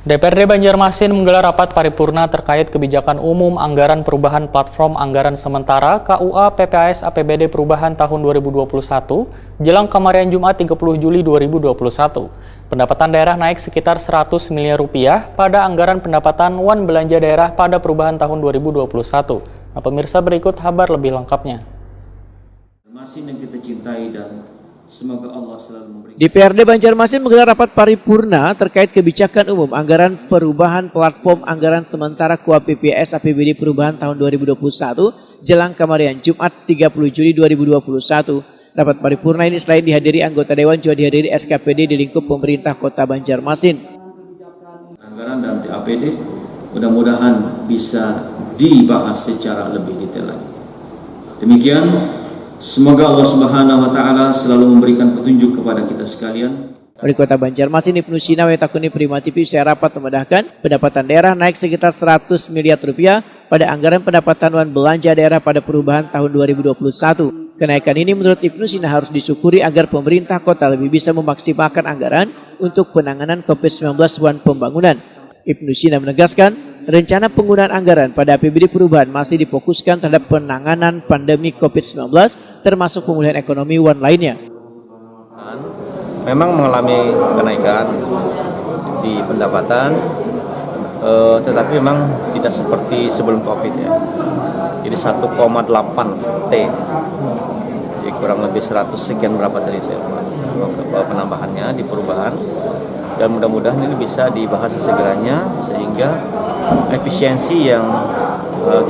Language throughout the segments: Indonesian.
DPRD Banjarmasin menggelar rapat paripurna terkait kebijakan umum anggaran perubahan platform anggaran sementara KUA PPAS APBD perubahan tahun 2021 jelang kemarin Jumat 30 Juli 2021. Pendapatan daerah naik sekitar 100 miliar rupiah pada anggaran pendapatan wan belanja daerah pada perubahan tahun 2021. Nah, pemirsa, berikut kabar lebih lengkapnya. Yang kita cintai dan semoga Allah selalu memberikan. DPRD Banjarmasin menggelar rapat paripurna terkait kebijakan umum anggaran perubahan platform anggaran sementara KUA PPAS APBD perubahan tahun 2021 jelang kemarin Jumat 30 Juli 2021. Rapat paripurna ini selain dihadiri anggota dewan juga dihadiri SKPD di lingkup pemerintah Kota Banjarmasin. Anggaran dan APD mudah-mudahan bisa dibahas secara lebih detail lagi. Demikian. Semoga Allah Subhanahu wa Ta'ala selalu memberikan petunjuk kepada kita sekalian. Wali Kota Banjarmasin Ibnu Sina Wetakuni Prima TV saya rapat memudahkan pendapatan daerah naik sekitar 100 miliar rupiah pada anggaran pendapatan wan belanja daerah pada perubahan tahun 2021. Kenaikan ini menurut Ibnu Sina harus disyukuri agar pemerintah kota lebih bisa memaksimalkan anggaran untuk penanganan COVID-19 wan pembangunan. Ibnu Sina menegaskan, rencana penggunaan anggaran pada APBD perubahan masih difokuskan terhadap penanganan pandemi COVID-19 termasuk pemulihan ekonomi wan lainnya. Memang mengalami kenaikan di pendapatan, tetapi memang tidak seperti sebelum COVID ya. Jadi 1,8 T, jadi kurang lebih 100 sekian berapa tadi saya penambahannya di perubahan. Dan mudah-mudahan ini bisa dibahas segeranya sehingga efisiensi yang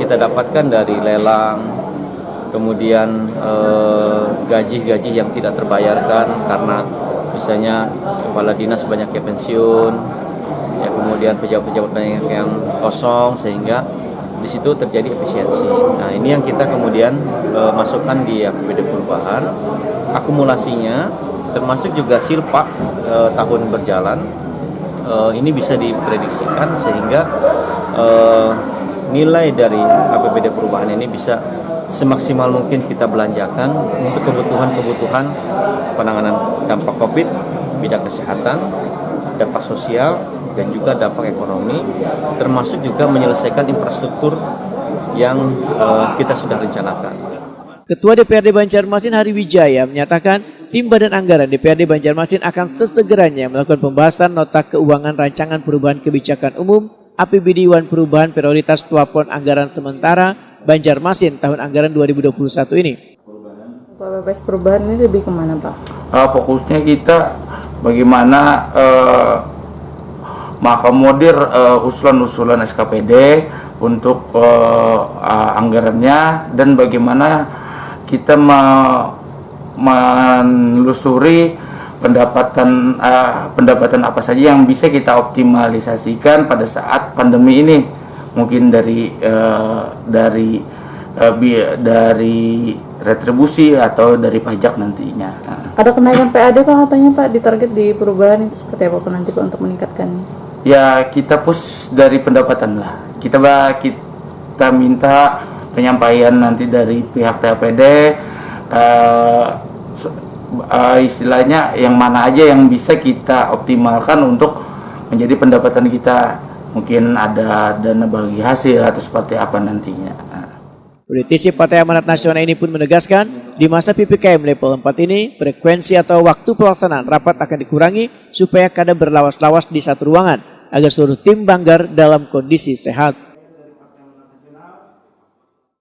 kita dapatkan dari lelang, kemudian gaji-gaji yang tidak terbayarkan karena misalnya kepala dinas banyak yang pensiun, ya kemudian pejabat-pejabat banyak yang kosong sehingga di situ terjadi efisiensi. Nah ini yang kita kemudian masukkan di APBD perubahan, akumulasinya termasuk juga silpa tahun berjalan ini bisa diprediksikan sehingga nilai dari APBD perubahan ini bisa semaksimal mungkin kita belanjakan untuk kebutuhan-kebutuhan penanganan dampak COVID, bidang kesehatan, dampak sosial, dan juga dampak ekonomi, termasuk juga menyelesaikan infrastruktur yang kita sudah rencanakan. Ketua DPRD Banjarmasin Hari Wijaya menyatakan tim Badan Anggaran DPRD Banjarmasin akan sesegeranya melakukan pembahasan nota keuangan rancangan perubahan kebijakan umum APBD wan perubahan prioritas plafon anggaran sementara Banjarmasin tahun anggaran 2021 ini. PPAS perubahan ini lebih kemana Pak? Fokusnya kita bagaimana mengakomodir usulan-usulan SKPD untuk anggarannya dan bagaimana kita menelusuri pendapatan apa saja yang bisa kita optimalisasikan pada saat pandemi ini, mungkin dari retribusi atau dari pajak nantinya. Ada kenaikan PAD Pak katanya Pak, ditarget di perubahan itu seperti apa Pak nanti Pak untuk meningkatkannya? Ya kita push dari pendapatan lah. Kita minta penyampaian nanti dari pihak TAPD, istilahnya yang mana aja yang bisa kita optimalkan untuk menjadi pendapatan kita. Mungkin ada dana bagi hasil atau seperti apa nantinya. Politisi Partai Amanat Nasional ini pun menegaskan, di masa PPKM level 4 ini, frekuensi atau waktu pelaksanaan rapat akan dikurangi supaya kadang berlawas-lawas di satu ruangan, agar seluruh tim Banggar dalam kondisi sehat.